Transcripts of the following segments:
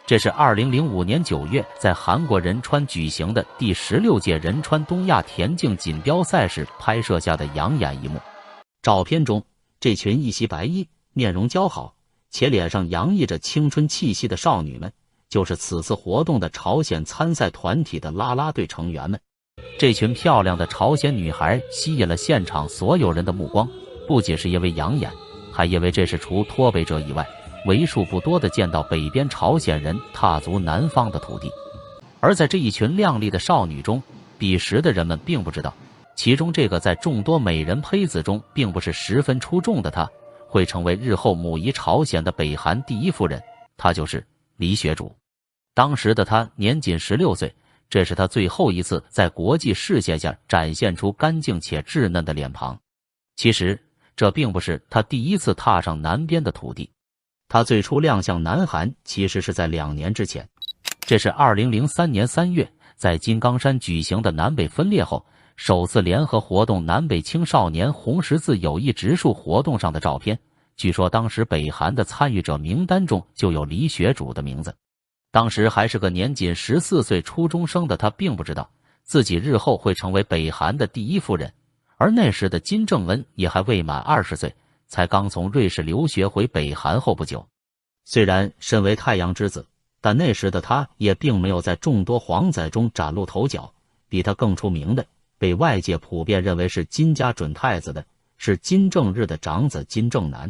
这是2005年9月在韩国仁川举行的第16届仁川东亚田径锦标赛时拍摄下的养眼一幕。照片中，这群一袭白衣、面容姣好且脸上洋溢着青春气息的少女们，就是此次活动的朝鲜参赛团体的啦啦队成员们。这群漂亮的朝鲜女孩吸引了现场所有人的目光，不仅是因为养眼，还因为这是除脱北者以外为数不多的见到北边朝鲜人踏足南方的土地。而在这一群靓丽的少女中，彼时的人们并不知道，其中这个在众多美人胚子中并不是十分出众的她，会成为日后母仪朝鲜的北韩第一夫人，她就是李雪主。当时的她年仅16岁，这是她最后一次在国际视线下展现出干净且稚嫩的脸庞。其实这并不是她第一次踏上南边的土地，她最初亮相南韩其实是在2年之前。这是2003年3月在金刚山举行的南北分裂后首次联合活动南北青少年红十字友谊植树活动上的照片。据说当时北韩的参与者名单中就有李雪主的名字。当时还是个年仅14岁初中生的她，并不知道自己日后会成为北韩的第一夫人。而那时的金正恩也还未满20岁，才刚从瑞士留学回北韩后不久。虽然身为太阳之子，但那时的他也并没有在众多皇仔中崭露头角。比他更出名的，被外界普遍认为是金家准太子的，是金正日的长子金正男。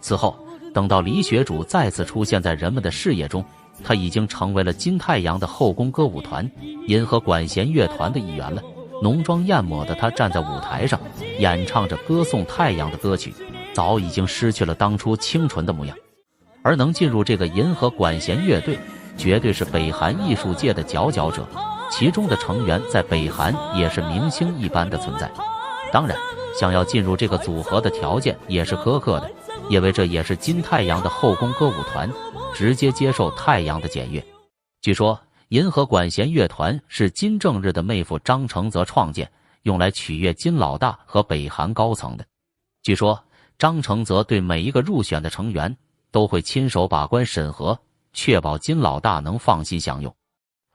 此后，等到李雪主再次出现在人们的视野中，他已经成为了金太阳的后宫歌舞团银河管弦乐团的一员了。浓妆艳抹的他站在舞台上，演唱着歌颂太阳的歌曲，早已经失去了当初清纯的模样。而能进入这个银河管弦乐队，绝对是北韩艺术界的佼佼者，其中的成员在北韩也是明星一般的存在。当然，想要进入这个组合的条件也是苛刻的，因为这也是金太阳的后宫歌舞团，直接接受太阳的检阅。据说银河管弦乐团是金正日的妹夫张承泽创建，用来取悦金老大和北韩高层的。据说张承泽对每一个入选的成员都会亲手把关审核，确保金老大能放心享用。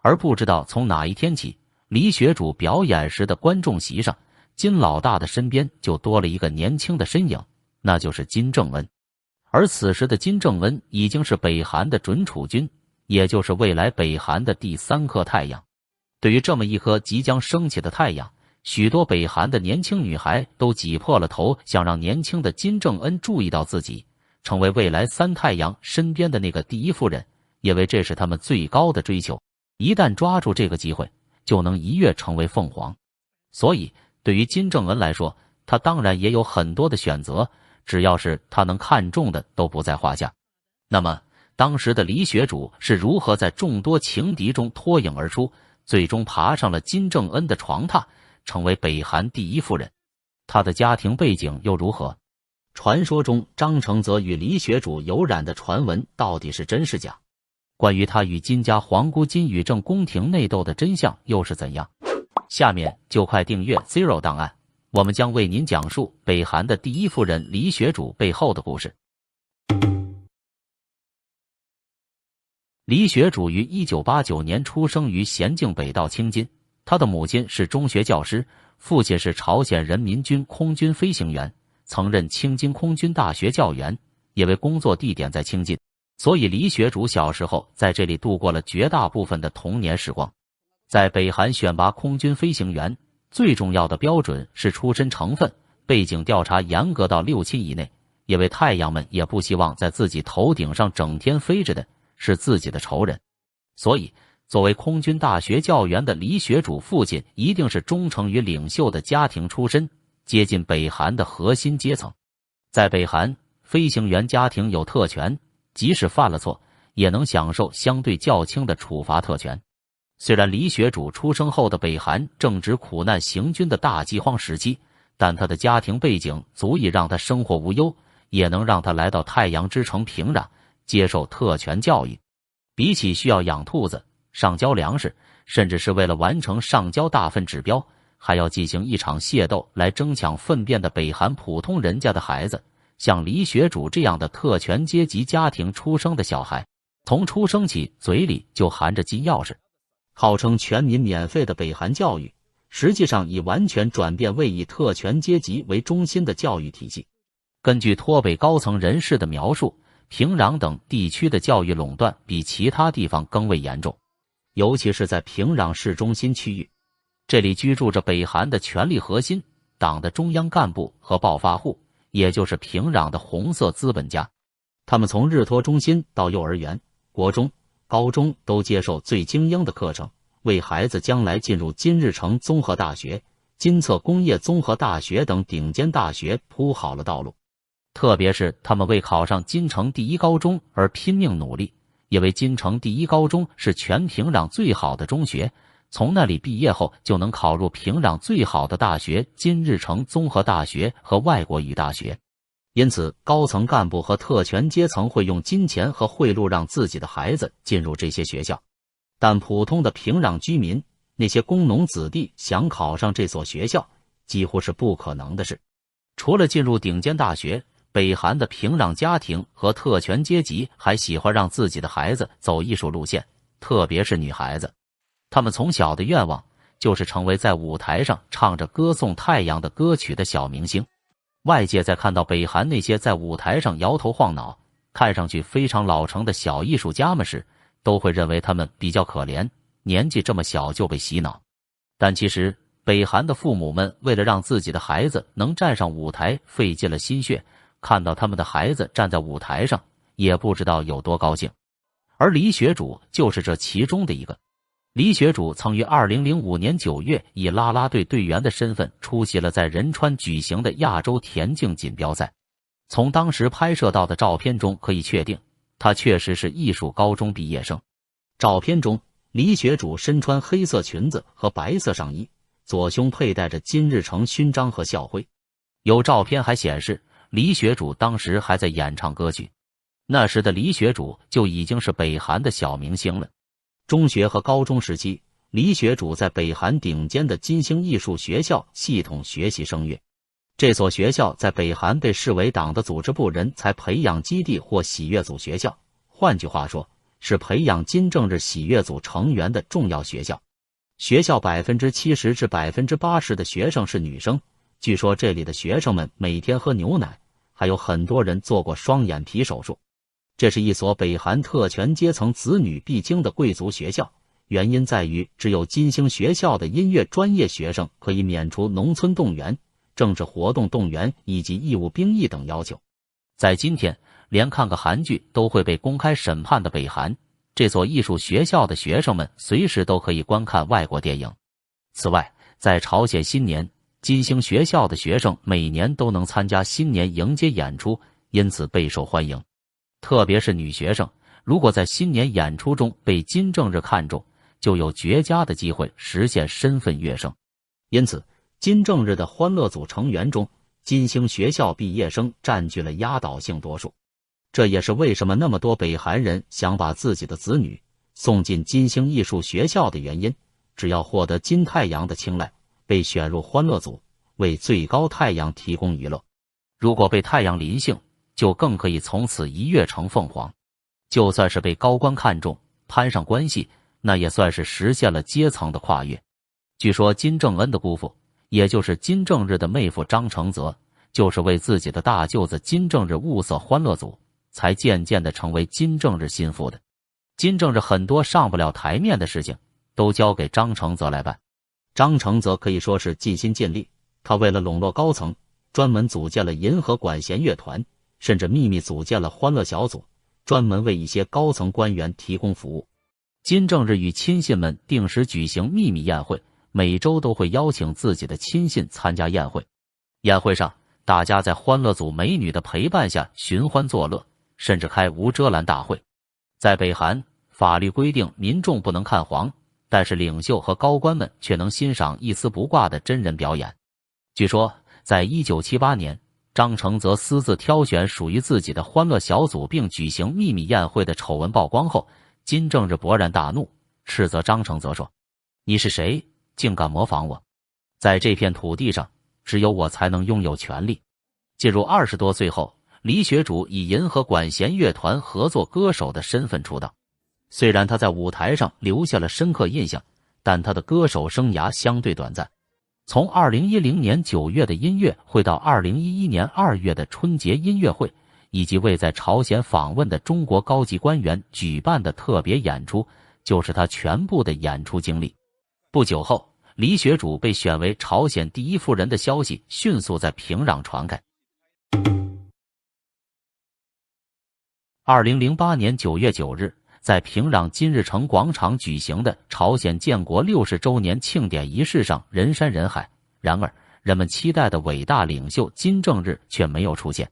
而不知道从哪一天起，李雪主表演时的观众席上，金老大的身边就多了一个年轻的身影，那就是金正恩。而此时的金正恩已经是北韩的准储君，也就是未来北韩的第3颗太阳。对于这么一颗即将升起的太阳，许多北韩的年轻女孩都挤破了头，想让年轻的金正恩注意到自己，成为未来3太阳身边的那个第一夫人，因为这是他们最高的追求。一旦抓住这个机会，就能一跃成为凤凰。所以对于金正恩来说，他当然也有很多的选择，只要是他能看中的都不在话下。那么当时的李雪主是如何在众多情敌中脱颖而出，最终爬上了金正恩的床榻，成为北韩第一夫人？她的家庭背景又如何？传说中张承泽与李雪主有染的传闻到底是真是假？关于他与金家皇姑金宇正宫廷内斗的真相又是怎样？下面就快订阅 Zero 档案，我们将为您讲述北韩的第一夫人李雪主背后的故事。李雪主于1989年出生于咸镜北道清津，她的母亲是中学教师，父亲是朝鲜人民军空军飞行员，曾任清津空军大学教员，因为工作地点在清津，所以李雪主小时候在这里度过了绝大部分的童年时光。在北韩选拔空军飞行员，最重要的标准是出身成分，背景调查严格到6亲以内，因为太阳们也不希望在自己头顶上整天飞着的是自己的仇人。所以作为空军大学教员的李雪主父亲一定是忠诚于领袖的家庭出身，接近北韩的核心阶层。在北韩，飞行员家庭有特权，即使犯了错也能享受相对较轻的处罚特权。虽然李雪主出生后的北韩正值苦难行军的大饥荒时期，但他的家庭背景足以让他生活无忧，也能让他来到太阳之城平壤接受特权教育。比起需要养兔子、上交粮食，甚至是为了完成上交大粪指标还要进行一场械斗来争抢粪便的北韩普通人家的孩子，像李雪主这样的特权阶级家庭出生的小孩，从出生起嘴里就含着金钥匙，号称全民免费的北韩教育，实际上已完全转变为以特权阶级为中心的教育体系。根据脱北高层人士的描述，平壤等地区的教育垄断比其他地方更为严重，尤其是在平壤市中心区域，这里居住着北韩的权力核心、党的中央干部和暴发户，也就是平壤的红色资本家。他们从日托中心到幼儿园、国中、高中都接受最精英的课程，为孩子将来进入金日成综合大学、金策工业综合大学等顶尖大学铺好了道路。特别是他们为考上金城第一高中而拼命努力，因为金城第一高中是全平壤最好的中学，从那里毕业后就能考入平壤最好的大学金日成综合大学和外国语大学。因此，高层干部和特权阶层会用金钱和贿赂让自己的孩子进入这些学校。但普通的平壤居民，那些工农子弟想考上这所学校，几乎是不可能的事。除了进入顶尖大学，北韩的平壤家庭和特权阶级还喜欢让自己的孩子走艺术路线，特别是女孩子。他们从小的愿望就是成为在舞台上唱着歌颂太阳的歌曲的小明星。外界在看到北韩那些在舞台上摇头晃脑、看上去非常老成的小艺术家们时，都会认为他们比较可怜，年纪这么小就被洗脑。但其实，北韩的父母们为了让自己的孩子能站上舞台，费尽了心血，看到他们的孩子站在舞台上，也不知道有多高兴。而李学主就是这其中的一个。李学主曾于2005年9月以啦啦队队员的身份出席了在仁川举行的亚洲田径锦标赛。从当时拍摄到的照片中可以确定，他确实是艺术高中毕业生。照片中，李学主身穿黑色裙子和白色上衣，左胸佩戴着金日成勋章和校徽。有照片还显示，李学主当时还在演唱歌曲。那时的李学主就已经是北韩的小明星了。中学和高中时期，李学主在北韩顶尖的金星艺术学校系统学习声乐。这所学校在北韩被视为党的组织部人才培养基地或喜乐组学校，换句话说，是培养金正日喜乐组成员的重要学校。学校70%至80%的学生是女生，据说这里的学生们每天喝牛奶，还有很多人做过双眼皮手术。这是一所北韩特权阶层子女必经的贵族学校，原因在于只有金星学校的音乐专业学生可以免除农村动员、政治活动动员以及义务兵役等要求。在今天，连看个韩剧都会被公开审判的北韩，这所艺术学校的学生们随时都可以观看外国电影。此外，在朝鲜新年，金星学校的学生每年都能参加新年迎接演出，因此备受欢迎。特别是女学生，如果在新年演出中被金正日看中，就有绝佳的机会实现身份跃升。因此，金正日的欢乐组成员中，金星学校毕业生占据了压倒性多数。这也是为什么那么多北韩人想把自己的子女送进金星艺术学校的原因。只要获得金太阳的青睐，被选入欢乐组，为最高太阳提供娱乐。如果被太阳临幸，就更可以从此一跃成凤凰。就算是被高官看中，攀上关系，那也算是实现了阶层的跨越。据说金正恩的姑父，也就是金正日的妹夫张承泽，就是为自己的大舅子金正日物色欢乐组，才渐渐地成为金正日心腹的。金正日很多上不了台面的事情，都交给张承泽来办。张承泽可以说是尽心尽力，他为了笼络高层，专门组建了银河管弦乐团，甚至秘密组建了欢乐小组，专门为一些高层官员提供服务。金正日与亲信们定时举行秘密宴会，每周都会邀请自己的亲信参加宴会。宴会上，大家在欢乐组美女的陪伴下寻欢作乐，甚至开无遮拦大会。在北韩，法律规定民众不能看黄，但是领袖和高官们却能欣赏一丝不挂的真人表演。据说，在1978年，张承泽私自挑选属于自己的欢乐小组并举行秘密宴会的丑闻曝光后，金正日勃然大怒，斥责张承泽说：“你是谁，竟敢模仿我？在这片土地上，只有我才能拥有权利。”进入20多岁后，李学主以银河管弦乐团合作歌手的身份出道。虽然他在舞台上留下了深刻印象，但他的歌手生涯相对短暂。从2010年9月的音乐会到2011年2月的春节音乐会，以及为在朝鲜访问的中国高级官员举办的特别演出，就是他全部的演出经历。不久后，李雪主被选为朝鲜第一夫人的消息迅速在平壤传开。2008年9月9日，在平壤金日成广场举行的朝鲜建国60周年庆典仪式上人山人海，然而人们期待的伟大领袖金正日却没有出现。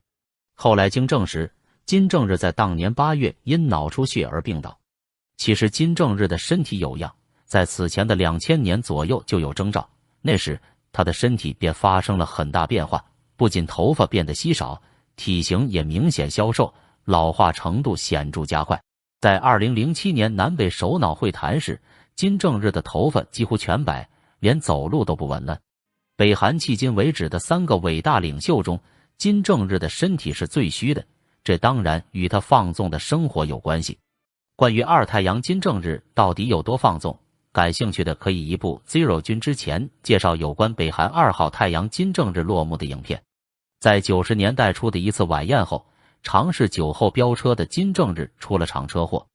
后来经证实，金正日在当年8月因脑出血而病倒。其实金正日的身体有恙，在此前的2000年左右就有征兆，那时他的身体便发生了很大变化，不仅头发变得稀少，体型也明显消瘦，老化程度显著加快。在2007年南北首脑会谈时，金正日的头发几乎全白，连走路都不稳了。北韩迄今为止的3个伟大领袖中，金正日的身体是最虚的，这当然与他放纵的生活有关系。关于二太阳金正日到底有多放纵，感兴趣的可以移步 Zero 君之前介绍有关北韩2号太阳金正日落幕的影片。在90年代初的一次晚宴后，尝试酒后飙车的金正日出了场车祸。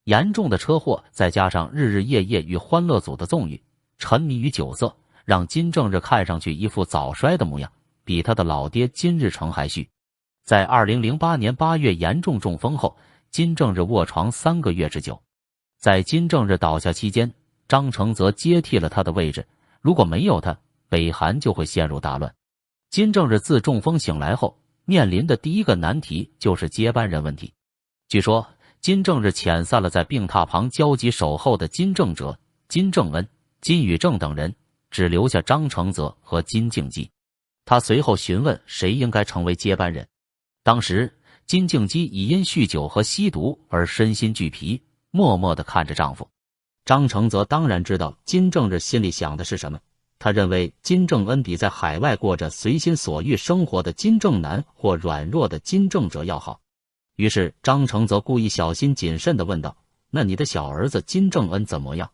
严重的车祸再加上日日夜夜与欢乐组的纵欲，沉迷于酒色，让金正日看上去一副早衰的模样，比他的老爹金日成还虚。在2008年8月严重中风后，金正日卧床3个月之久。在金正日倒下期间，张承泽接替了他的位置，如果没有他，北韩就会陷入大乱。金正日自中风醒来后，面临的第一个难题就是接班人问题。据说金正日遣散了在病榻旁焦急守候的金正哲、金正恩、金宇正等人，只留下张承泽和金敬基。他随后询问谁应该成为接班人。当时金敬基已因酗酒和吸毒而身心俱疲，默默地看着丈夫。张承泽当然知道金正日心里想的是什么，他认为金正恩比在海外过着随心所欲生活的金正男或软弱的金正哲要好。于是张承泽故意小心谨慎地问道：“那你的小儿子金正恩怎么样？”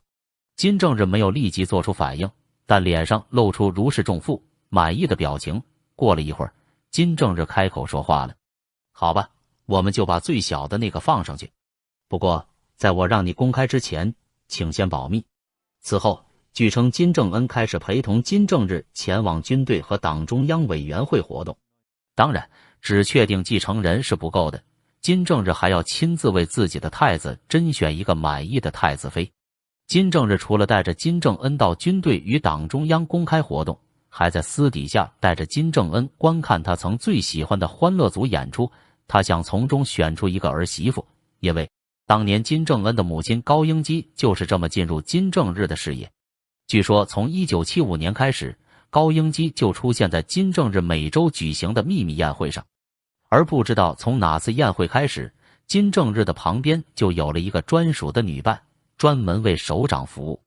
金正日没有立即做出反应，但脸上露出如释重负、满意的表情。过了一会儿，金正日开口说话了：“好吧，我们就把最小的那个放上去。不过，在我让你公开之前，请先保密。”此后，据称金正恩开始陪同金正日前往军队和党中央委员会活动。当然，只确定继承人是不够的，金正日还要亲自为自己的太子甄选一个满意的太子妃。金正日除了带着金正恩到军队与党中央公开活动，还在私底下带着金正恩观看他曾最喜欢的欢乐组演出。他想从中选出一个儿媳妇，因为当年金正恩的母亲高英基就是这么进入金正日的视野。据说从1975年开始，高英基就出现在金正日每周举行的秘密宴会上，而不知道从哪次宴会开始，金正日的旁边就有了一个专属的女伴，专门为首长服务。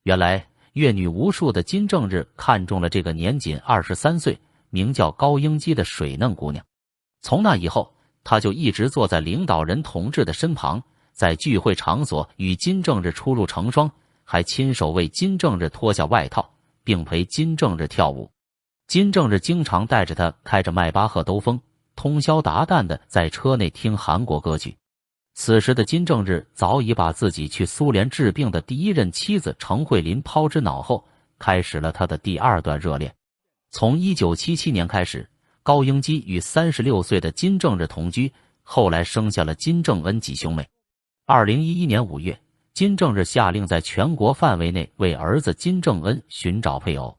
原来阅女无数的金正日看中了这个年仅23岁、名叫高英基的水嫩姑娘。从那以后，他就一直坐在领导人同志的身旁，在聚会场所与金正日出入成双，还亲手为金正日脱下外套，并陪金正日跳舞。金正日经常带着他开着迈巴赫兜风，通宵达旦地在车内听韩国歌曲。此时的金正日早已把自己去苏联治病的第一任妻子程慧琳抛之脑后，开始了他的第2段热恋。从1977年开始，高英基与36岁的金正日同居，后来生下了金正恩几兄妹。2011年5月，金正日下令在全国范围内为儿子金正恩寻找配偶。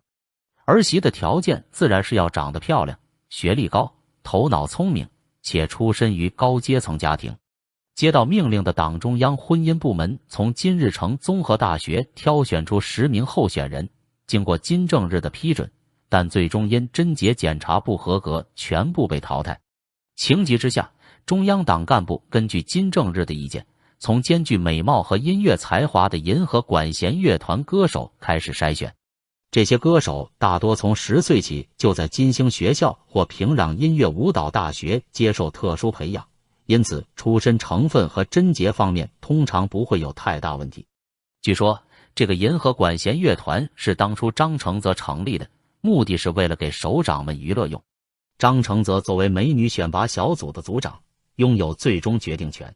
儿媳的条件自然是要长得漂亮、学历高、头脑聪明，且出身于高阶层家庭。接到命令的党中央婚姻部门从金日成综合大学挑选出10名候选人，经过金正日的批准，但最终因贞洁检查不合格，全部被淘汰。情急之下，中央党干部根据金正日的意见，从兼具美貌和音乐才华的银河管弦乐团歌手开始筛选。这些歌手大多从10岁起就在金星学校或平壤音乐舞蹈大学接受特殊培养，因此出身成分和贞洁方面通常不会有太大问题。据说这个银河管弦乐团是当初张承泽成立的，目的是为了给首长们娱乐用。张承泽作为美女选拔小组的组长，拥有最终决定权。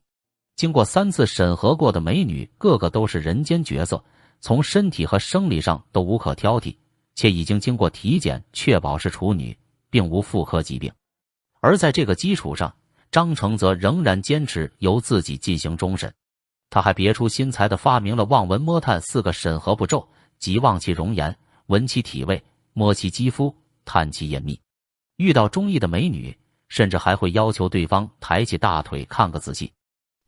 经过3次审核过的美女，个个都是人间绝色，从身体和生理上都无可挑剔，且已经经过体检确保是处女，并无妇科疾病。而在这个基础上，张承泽仍然坚持由自己进行终审。他还别出心裁地发明了望闻摸探4个审核步骤，即望其容颜、闻其体味、摸其肌肤、探其眼密。遇到中意的美女，甚至还会要求对方抬起大腿看个仔细。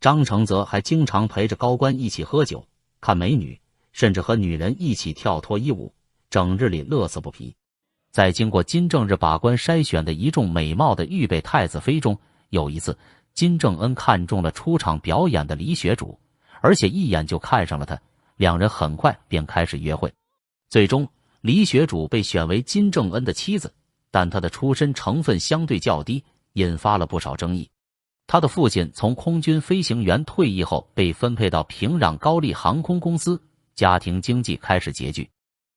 张承泽还经常陪着高官一起喝酒、看美女，甚至和女人一起跳脱衣舞，整日里乐此不疲。在经过金正日把关筛选的一众美貌的预备太子妃中，有一次金正恩看中了出场表演的李雪主，而且一眼就看上了她，两人很快便开始约会。最终李雪主被选为金正恩的妻子，但她的出身成分相对较低，引发了不少争议。他的父亲从空军飞行员退役后被分配到平壤高丽航空公司，家庭经济开始拮据。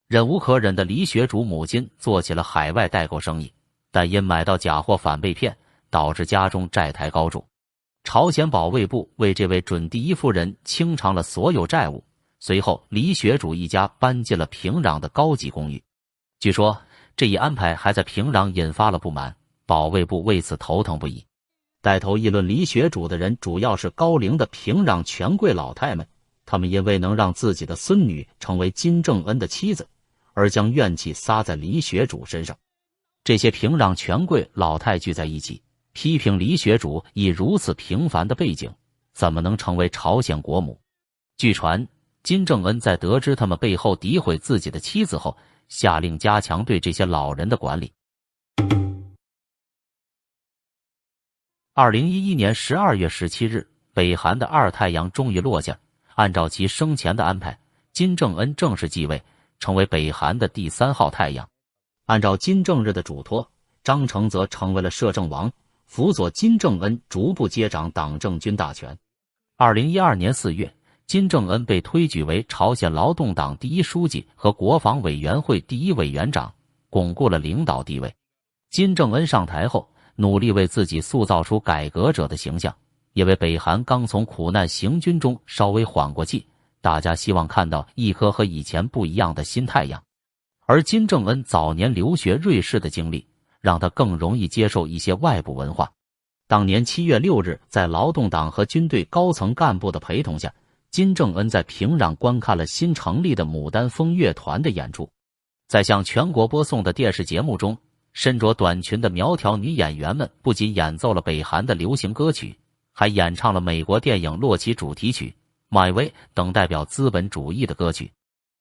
忍无可忍的李雪主母亲做起了海外代购生意，但因买到假货反被骗，导致家中债台高筑。朝鲜保卫部为这位准第一夫人清偿了所有债务，随后李雪主一家搬进了平壤的高级公寓。据说这一安排还在平壤引发了不满，保卫部为此头疼不已。带头议论李雪主的人主要是高龄的平壤权贵老太们，他们因为能让自己的孙女成为金正恩的妻子，而将怨气撒在李雪主身上。这些平壤权贵老太聚在一起，批评李雪主以如此平凡的背景，怎么能成为朝鲜国母？据传，金正恩在得知他们背后诋毁自己的妻子后，下令加强对这些老人的管理。2011年12月17日，北韩的2太阳终于落下。按照其生前的安排，金正恩正式继位，成为北韩的第3号太阳。按照金正日的嘱托，张承泽成为了摄政王，辅佐金正恩逐步接掌党政军大权。2012年4月，金正恩被推举为朝鲜劳动党第1书记和国防委员会第1委员长，巩固了领导地位。金正恩上台后，努力为自己塑造出改革者的形象，也为北韩刚从苦难行军中稍微缓过气，大家希望看到一颗和以前不一样的新太阳。而金正恩早年留学瑞士的经历，让他更容易接受一些外部文化。当年7月6日，在劳动党和军队高层干部的陪同下，金正恩在平壤观看了新成立的牡丹峰乐团的演出。在向全国播送的电视节目中，身着短裙的苗条女演员们不仅演奏了北韩的流行歌曲，还演唱了美国电影《洛奇》主题曲《My Way》等代表资本主义的歌曲。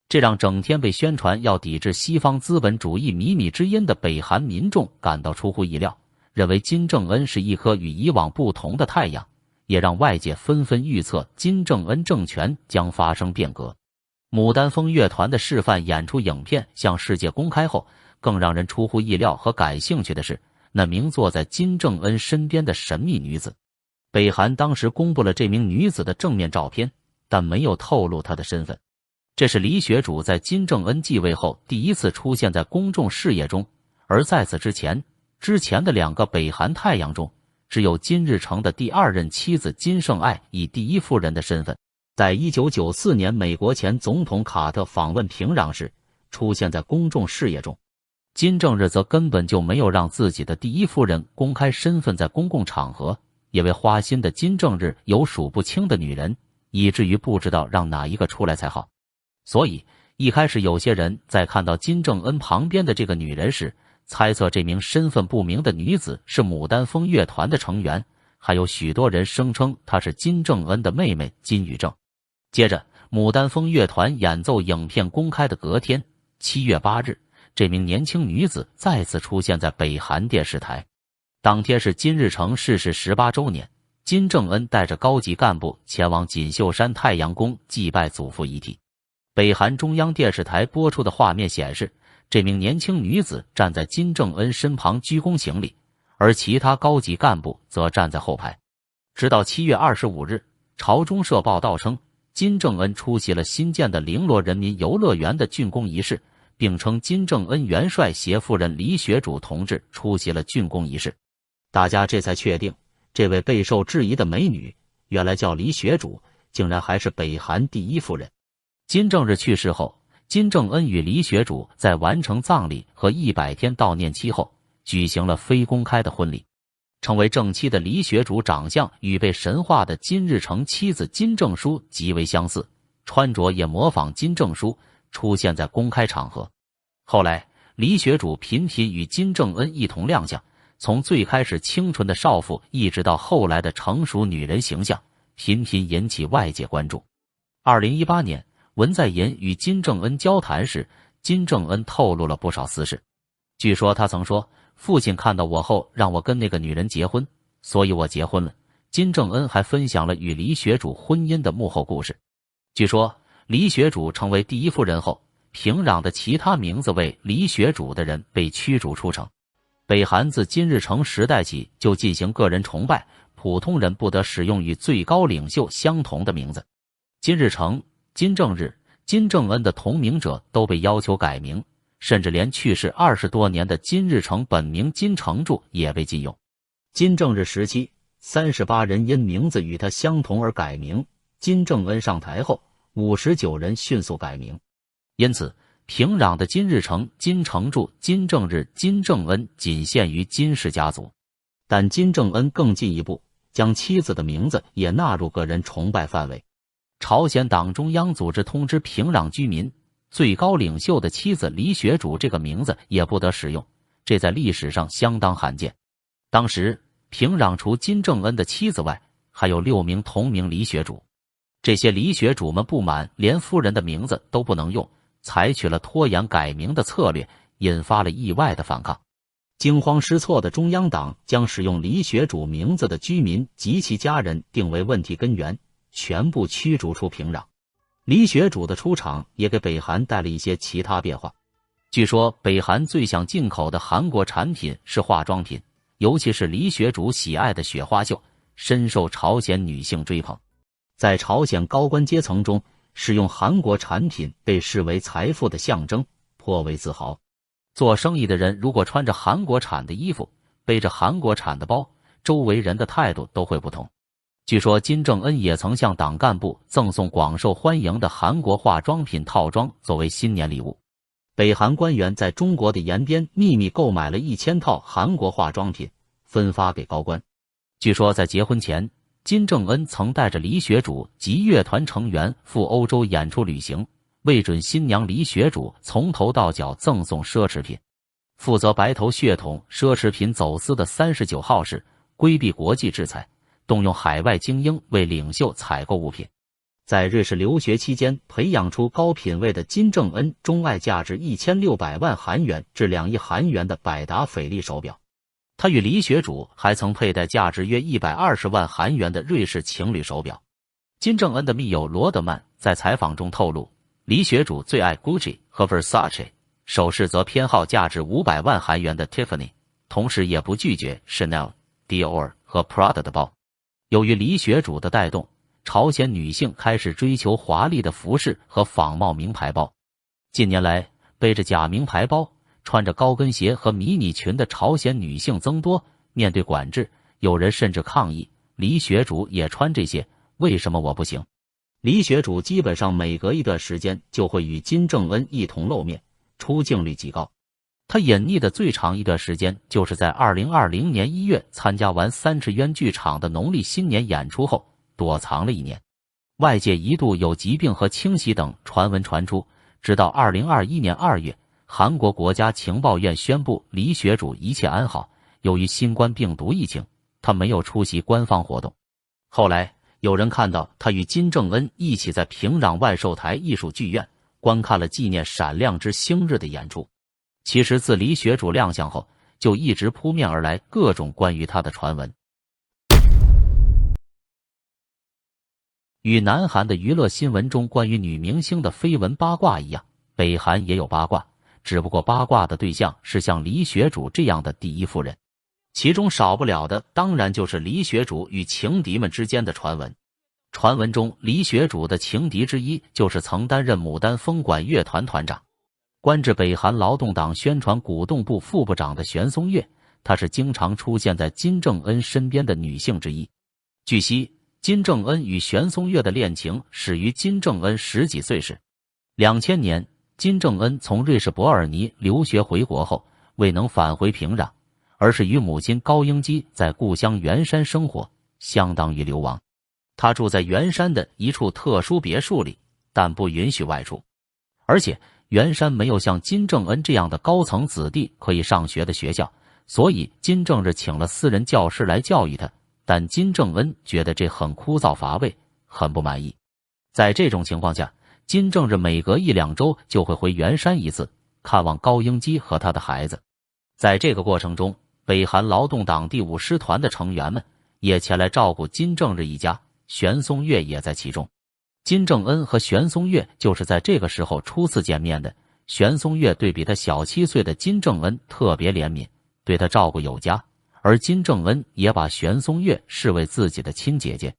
这让整天被宣传要抵制西方资本主义靡靡之音的北韩民众感到出乎意料，认为金正恩是一颗与以往不同的太阳，也让外界纷纷预测金正恩政权将发生变革。牡丹峰乐团的示范演出影片向世界公开后，更让人出乎意料和感兴趣的是，那名坐在金正恩身边的神秘女子。北韩当时公布了这名女子的正面照片，但没有透露她的身份。这是李雪主在金正恩继位后第一次出现在公众视野中，而在此之前的2个北韩太阳中，只有金日成的第2任妻子金圣爱以第1夫人的身份，在1994年美国前总统卡特访问平壤时出现在公众视野中。金正日则根本就没有让自己的第1夫人公开身份在公共场合，因为花心的金正日有数不清的女人，以至于不知道让哪一个出来才好。所以一开始有些人在看到金正恩旁边的这个女人时，猜测这名身份不明的女子是牡丹峰乐团的成员，还有许多人声称她是金正恩的妹妹金宇正。接着牡丹峰乐团演奏影片公开的隔天7月8日，这名年轻女子再次出现在北韩电视台。当天是金日成逝世18周年，金正恩带着高级干部前往锦绣山太阳宫祭拜祖父遗体。北韩中央电视台播出的画面显示，这名年轻女子站在金正恩身旁鞠躬行礼，而其他高级干部则站在后排。直到7月25日，朝中社报道称，金正恩出席了新建的绫罗人民游乐园的竣工仪式，并称金正恩元帅携夫人李雪主同志出席了竣工仪式。大家这才确定，这位备受质疑的美女原来叫李雪主，竟然还是北韩第一夫人。金正日去世后，金正恩与李雪主在完成葬礼和100天悼念期后，举行了非公开的婚礼。成为正妻的李雪主长相与被神化的金日成妻子金正淑极为相似，穿着也模仿金正淑，出现在公开场合。后来，李雪主频频与金正恩一同亮相，从最开始清纯的少妇，一直到后来的成熟女人形象，频频引起外界关注。2018年，文在寅与金正恩交谈时，金正恩透露了不少私事。据说他曾说，父亲看到我后让我跟那个女人结婚，所以我结婚了。金正恩还分享了与李雪主婚姻的幕后故事。据说李雪主成为第一夫人后，平壤的其他名字为李雪主的人被驱逐出城。北韩自金日成时代起就进行个人崇拜，普通人不得使用与最高领袖相同的名字。金日成、金正日、金正恩的同名者都被要求改名，甚至连去世20多年的金日成本名金成柱也被禁用。金正日时期，38人因名字与他相同而改名，金正恩上台后，59人迅速改名。因此，平壤的金日成、金成柱、金正日、金正恩仅限于金氏家族。但金正恩更进一步，将妻子的名字也纳入个人崇拜范围。朝鲜党中央组织通知平壤居民，最高领袖的妻子李雪主这个名字也不得使用，这在历史上相当罕见。当时平壤除金正恩的妻子外，还有6名同名李雪主。这些李雪主们不满连夫人的名字都不能用，采取了拖延改名的策略，引发了意外的反抗。惊慌失措的中央党将使用李雪主名字的居民及其家人定为问题根源，全部驱逐出平壤。李雪主的出场也给北韩带了一些其他变化。据说北韩最想进口的韩国产品是化妆品，尤其是李雪主喜爱的雪花秀，深受朝鲜女性追捧。在朝鲜高官阶层中，使用韩国产品被视为财富的象征，颇为自豪。做生意的人如果穿着韩国产的衣服，背着韩国产的包，周围人的态度都会不同。据说金正恩也曾向党干部赠送广受欢迎的韩国化妆品套装作为新年礼物。北韩官员在中国的延边秘密购买了1000套韩国化妆品，分发给高官。据说在结婚前，金正恩曾带着李雪主及乐团成员赴欧洲演出旅行，为准新娘李雪主从头到脚赠送奢侈品。负责白头血统奢侈品走私的39号室规避国际制裁，动用海外精英为领袖采购物品。在瑞士留学期间培养出高品位的金正恩钟爱价值1600万韩元至2亿韩元的百达翡丽手表。他与李雪主还曾佩戴价值约120万韩元的瑞士情侣手表。金正恩的密友罗德曼在采访中透露，李雪主最爱 Gucci 和 Versace， 首饰则偏好价值500万韩元的 Tiffany， 同时也不拒绝 Chanel、Dior 和 Prada 的包。由于李雪主的带动，朝鲜女性开始追求华丽的服饰和仿冒名牌包。近年来，背着假名牌包、穿着高跟鞋和迷你裙的朝鲜女性增多。面对管制，有人甚至抗议：李雪主也穿这些，为什么我不行？李雪主基本上每隔一段时间就会与金正恩一同露面，出镜率极高。他隐匿的最长一段时间就是在2020年1月参加完30渊剧场的农历新年演出后躲藏了1年。外界一度有疾病和清洗等传闻传出，直到2021年2月，韩国国家情报院宣布李雪主一切安好，由于新冠病毒疫情，他没有出席官方活动。后来有人看到他与金正恩一起在平壤万寿台艺术剧院观看了纪念闪亮之星日的演出。其实自李雪主亮相后，就一直扑面而来各种关于他的传闻。与南韩的娱乐新闻中关于女明星的绯闻八卦一样，北韩也有八卦，只不过八卦的对象是像李雪主这样的第一夫人。其中少不了的当然就是李学主与情敌们之间的传闻。传闻中，李学主的情敌之一就是曾担任牡丹风管乐团团长、官至北韩劳动党宣传鼓动部副部长的玄松月，她是经常出现在金正恩身边的女性之一。据悉，金正恩与玄松月的恋情始于金正恩10几岁时。2000年，金正恩从瑞士伯尔尼留学回国后，未能返回平壤，而是与母亲高英姬在故乡元山生活，相当于流亡。他住在元山的一处特殊别墅里，但不允许外出。而且元山没有像金正恩这样的高层子弟可以上学的学校，所以金正日请了私人教师来教育他，但金正恩觉得这很枯燥乏味，很不满意。在这种情况下，金正日每隔1-2周就会回元山一次，看望高英姬和他的孩子。在这个过程中，北韩劳动党第5师团的成员们也前来照顾金正日一家，玄松月也在其中。金正恩和玄松月就是在这个时候初次见面的。玄松月对比他小7岁的金正恩特别怜悯，对他照顾有加，而金正恩也把玄松月视为自己的亲姐姐。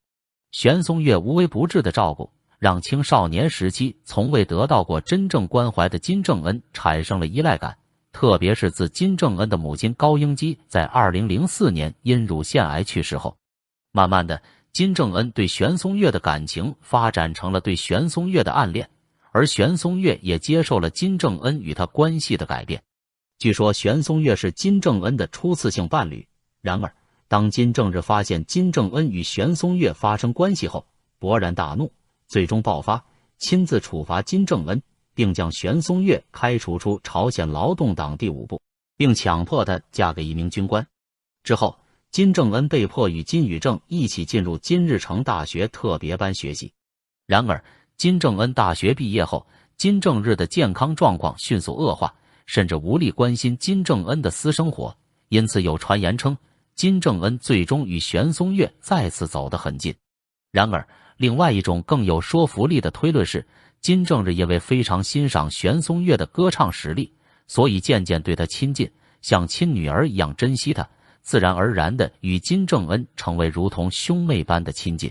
玄松月无微不至的照顾，让青少年时期从未得到过真正关怀的金正恩产生了依赖感，特别是自金正恩的母亲高英姬在2004年因乳腺癌去世后，慢慢的，金正恩对玄松月的感情发展成了对玄松月的暗恋，而玄松月也接受了金正恩与他关系的改变。据说玄松月是金正恩的初次性伴侣，然而当金正日发现金正恩与玄松月发生关系后，勃然大怒，最终爆发，亲自处罚金正恩，并将玄松月开除出朝鲜劳动党第5部，并强迫她嫁给一名军官。之后，金正恩被迫与金宇正一起进入金日成大学特别班学习。然而，金正恩大学毕业后，金正日的健康状况迅速恶化，甚至无力关心金正恩的私生活，因此有传言称，金正恩最终与玄松月再次走得很近。然而，另外一种更有说服力的推论是，金正日因为非常欣赏玄松月的歌唱实力，所以渐渐对她亲近，像亲女儿一样珍惜她，自然而然地与金正恩成为如同兄妹般的亲近。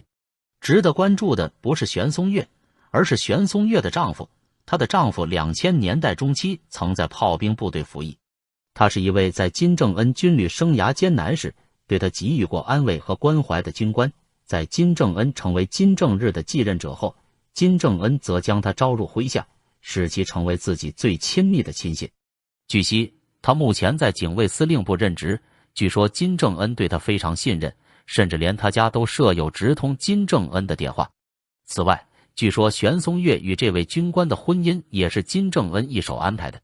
值得关注的不是玄松月，而是玄松月的丈夫。她的丈夫2000年代中期曾在炮兵部队服役，他是一位在金正恩军旅生涯艰难时对他给予过安慰和关怀的军官。在金正恩成为金正日的继任者后，金正恩则将他招入麾下，使其成为自己最亲密的亲信。据悉，他目前在警卫司令部任职，据说金正恩对他非常信任，甚至连他家都设有直通金正恩的电话。此外，据说玄松月与这位军官的婚姻也是金正恩一手安排的。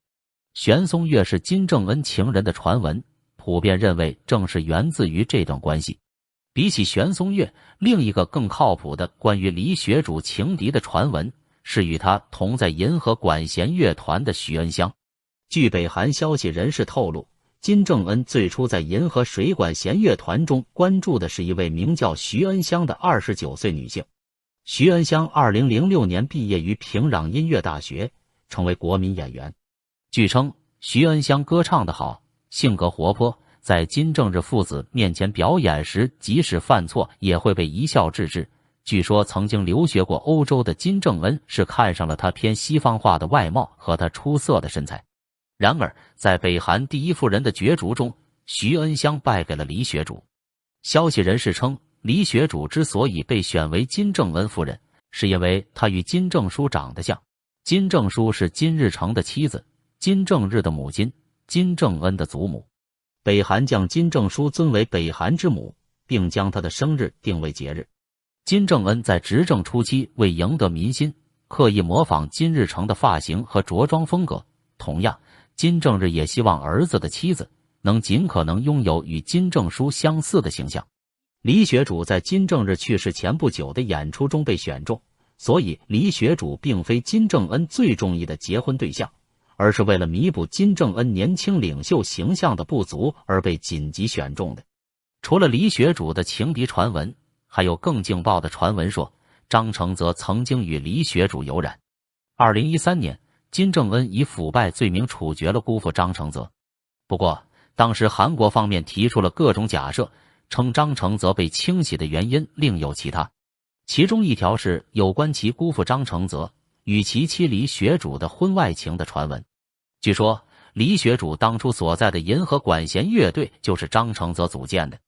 玄松月是金正恩情人的传闻，普遍认为正是源自于这段关系。比起玄松月，另一个更靠谱的关于李学主情敌的传闻是与他同在银河管弦乐团的徐恩香。据北韩消息人士透露，金正恩最初在银河水管弦乐团中关注的是一位名叫徐恩香的29岁女性。徐恩香2006年毕业于平壤音乐大学，成为国民演员。据称，徐恩香歌唱得好，性格活泼，在金正日父子面前表演时，即使犯错也会被一笑置之。据说曾经留学过欧洲的金正恩是看上了他偏西方化的外貌和他出色的身材。然而，在北韩第一夫人的角逐中，徐恩香败给了李学主。消息人士称，李学主之所以被选为金正恩夫人，是因为他与金正淑长得像。金正淑是金日成的妻子，金正日的母亲，金正恩的祖母。北韩将金正淑尊为北韩之母，并将她的生日定为节日。金正恩在执政初期为赢得民心，刻意模仿金日成的发型和着装风格。同样，金正日也希望儿子的妻子能尽可能拥有与金正淑相似的形象。李学主在金正日去世前不久的演出中被选中，所以李学主并非金正恩最中意的结婚对象，而是为了弥补金正恩年轻领袖形象的不足而被紧急选中的。除了李学主的情敌传闻，还有更劲爆的传闻说，张承泽曾经与李学主有染。2013年，金正恩以腐败罪名处决了姑父张承泽。不过，当时韩国方面提出了各种假设，称张承泽被清洗的原因另有其他，其中一条是有关其姑父张承泽与其妻李雪主的婚外情的传闻。据说李雪主当初所在的银河管弦乐队就是张承泽组建的，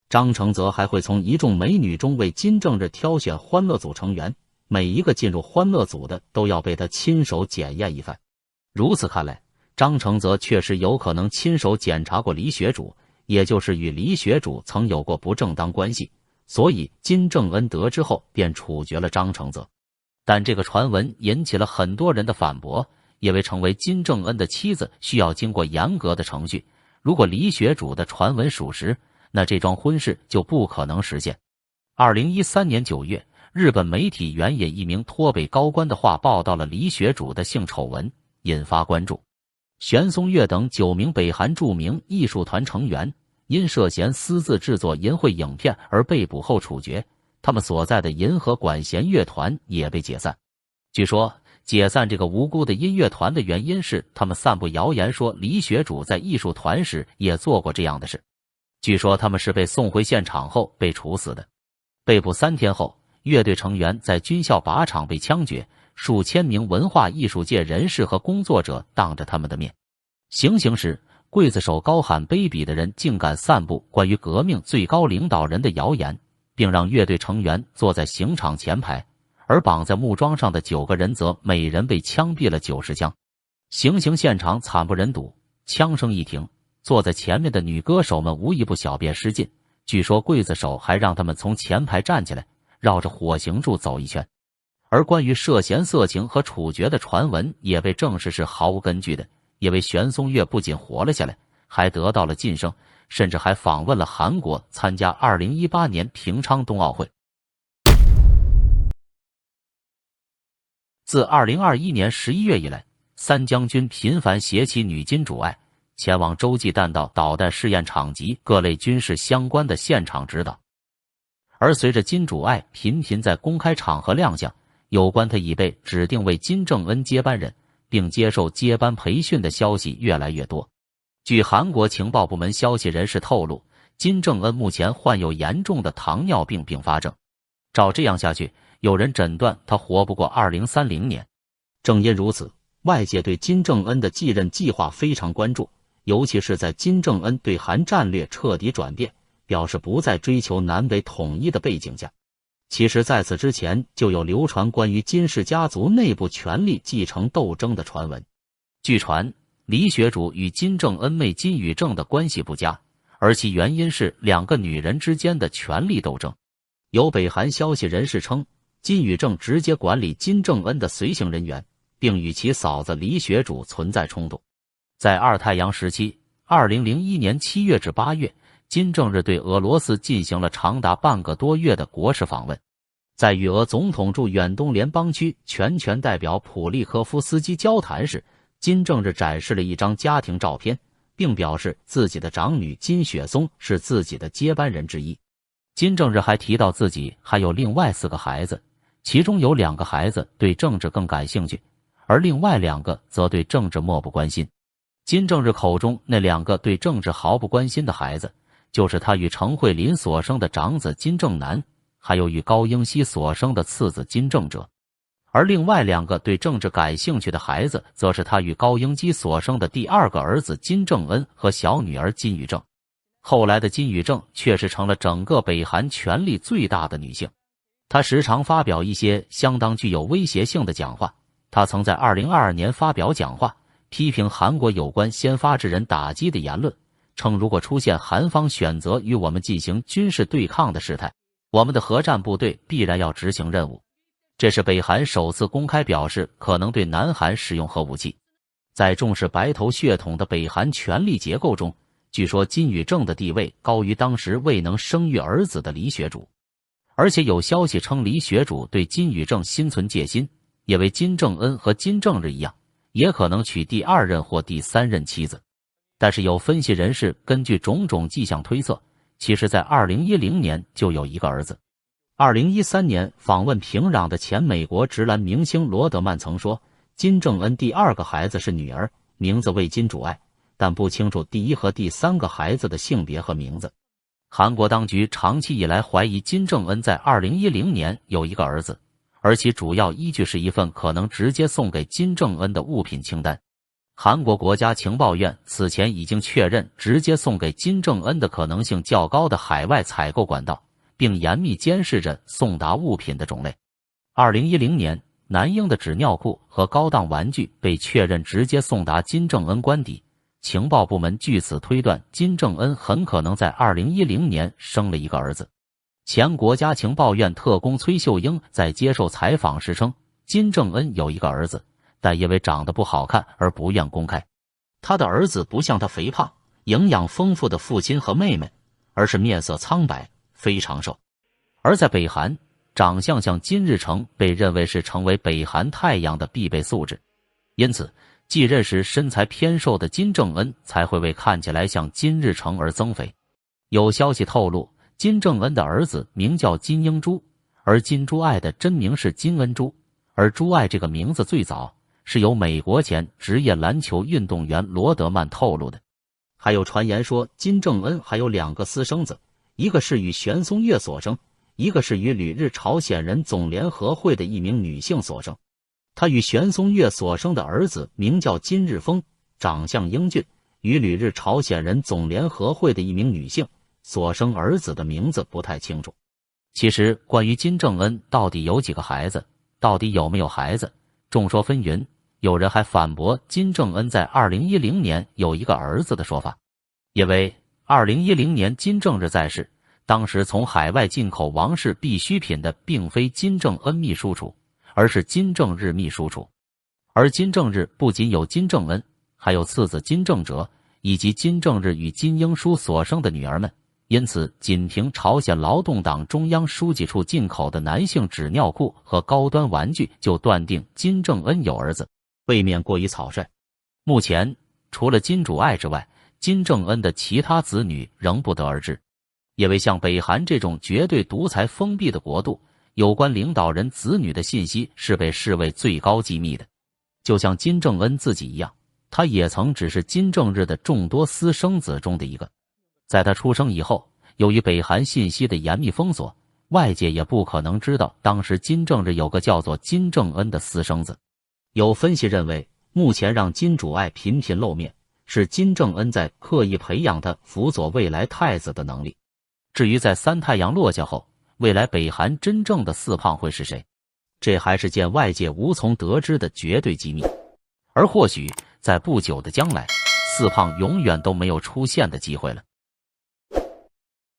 张承泽还会从一众美女中为金正日挑选欢乐组成员，每一个进入欢乐组的都要被他亲手检验一番。如此看来，张承泽确实有可能亲手检查过李雪主，也就是与李雪主曾有过不正当关系，所以金正恩得知后便处决了张承泽。但这个传闻引起了很多人的反驳，因为成为金正恩的妻子需要经过严格的程序，如果李雪主的传闻属实，那这桩婚事就不可能实现。2013年9月，日本媒体援引一名脱北高官的话报道了李雪主的性丑闻，引发关注。玄松岳等9名北韩著名艺术团成员因涉嫌私自制作淫秽影片而被捕后处决，他们所在的银河管弦乐团也被解散。据说解散这个无辜的音乐团的原因是他们散布谣言说李雪主在艺术团时也做过这样的事。据说他们是被送回现场后被处死的。被捕3天后，乐队成员在军校靶场被枪决，数千名文化艺术界人士和工作者当着他们的面行刑时，刽子手高喊卑鄙的人竟敢散布关于革命最高领导人的谣言，并让乐队成员坐在刑场前排，而绑在木桩上的9个人则每人被枪毙了90枪。行刑现场惨不忍睹，枪声一停，坐在前面的女歌手们无一不小便失禁，据说刽子手还让他们从前排站起来，绕着火刑柱走一圈。而关于涉嫌色情和处决的传闻也被证实是毫无根据的，因为玄松岳不仅活了下来，还得到了晋升，甚至还访问了韩国参加2018年平昌冬奥会。自2021年11月以来，三将军频繁携其女金主爱前往洲际弹道导弹试验场及各类军事相关的现场指导。而随着金主爱频频在公开场合亮相，有关他已被指定为金正恩接班人并接受接班培训的消息越来越多。据韩国情报部门消息人士透露，金正恩目前患有严重的糖尿病并发症，照这样下去，有人诊断他活不过2030年。正因如此，外界对金正恩的继任计划非常关注，尤其是在金正恩对韩战略彻底转变，表示不再追求南北统一的背景下。其实在此之前就有流传关于金氏家族内部权力继承斗争的传闻。据传，李雪主与金正恩妹金宇正的关系不佳，而其原因是2个女人之间的权力斗争。有北韩消息人士称，金宇正直接管理金正恩的随行人员，并与其嫂子李雪主存在冲突。在二太阳时期，2001年7月至8月，金正日对俄罗斯进行了长达半个多月的国事访问。在与俄总统驻远东联邦区全权代表普利科夫斯基交谈时，金正日展示了一张家庭照片，并表示自己的长女金雪松是自己的接班人之一。金正日还提到自己还有另外4个孩子，其中有2个孩子对政治更感兴趣，而另外2个则对政治漠不关心。金正日口中那2个对政治毫不关心的孩子，就是他与程慧琳所生的长子金正男，还有与高英熙所生的次子金正哲。而另外2个对政治感兴趣的孩子，则是他与高英基所生的第2个儿子金正恩和小女儿金宇正。后来的金宇正确实成了整个北韩权力最大的女性，她时常发表一些相当具有威胁性的讲话。她曾在2022年发表讲话，批评韩国有关先发制人打击的言论，称如果出现韩方选择与我们进行军事对抗的事态，我们的核战部队必然要执行任务。这是北韩首次公开表示可能对南韩使用核武器。在重视白头血统的北韩权力结构中，据说金宇正的地位高于当时未能生育儿子的李雪主，而且有消息称李雪主对金宇正心存戒心，也为金正恩和金正日一样，也可能娶第2任或第3任妻子。但是有分析人士根据种种迹象推测，其实在2010年就有一个儿子。2013年访问平壤的前美国直男明星罗德曼曾说，金正恩第2个孩子是女儿，名字为金主爱，但不清楚第一和第三个孩子的性别和名字。韩国当局长期以来怀疑金正恩在2010年有一个儿子，而其主要依据是一份可能直接送给金正恩的物品清单。韩国国家情报院此前已经确认直接送给金正恩的可能性较高的海外采购管道，并严密监视着送达物品的种类。2010年，男婴的纸尿裤和高档玩具被确认直接送达金正恩官邸。情报部门据此推断，金正恩很可能在2010年生了一个儿子。前国家情报院特工崔秀英在接受采访时称，金正恩有一个儿子，但因为长得不好看而不愿公开。他的儿子不像他肥胖、营养丰富的父亲和妹妹，而是面色苍白，非常瘦。而在北韩，长相像金日成被认为是成为北韩太阳的必备素质，因此继任时身材偏瘦的金正恩才会为看起来像金日成而增肥。有消息透露，金正恩的儿子名叫金英洙，而金珠爱的真名是金恩洙，而珠爱这个名字最早是由美国前职业篮球运动员罗德曼透露的。还有传言说，金正恩还有2个私生子，一个是与玄松月所生，一个是与旅日朝鲜人总联合会的一名女性所生。他与玄松月所生的儿子名叫金日峰，长相英俊，与旅日朝鲜人总联合会的一名女性所生儿子的名字不太清楚。其实关于金正恩到底有几个孩子，到底有没有孩子，众说纷纭，有人还反驳金正恩在2010年有一个儿子的说法。因为2010年金正日在世，当时从海外进口王室必需品的并非金正恩秘书处，而是金正日秘书处。而金正日不仅有金正恩，还有次子金正哲，以及金正日与金英淑所生的女儿们。因此仅凭朝鲜劳动党中央书记处进口的男性纸尿裤和高端玩具就断定金正恩有儿子，未免过于草率。目前除了金主爱之外，金正恩的其他子女仍不得而知。因为像北韩这种绝对独裁封闭的国度，有关领导人子女的信息是被视为最高机密的。就像金正恩自己一样，他也曾只是金正日的众多私生子中的一个。在他出生以后，由于北韩信息的严密封锁，外界也不可能知道当时金正日有个叫做金正恩的私生子。有分析认为，目前让金主爱频频露面，是金正恩在刻意培养他辅佐未来太子的能力。至于在3太阳落下后，未来北韩真正的4胖会是谁，这还是件外界无从得知的绝对机密。而或许在不久的将来，4胖永远都没有出现的机会了。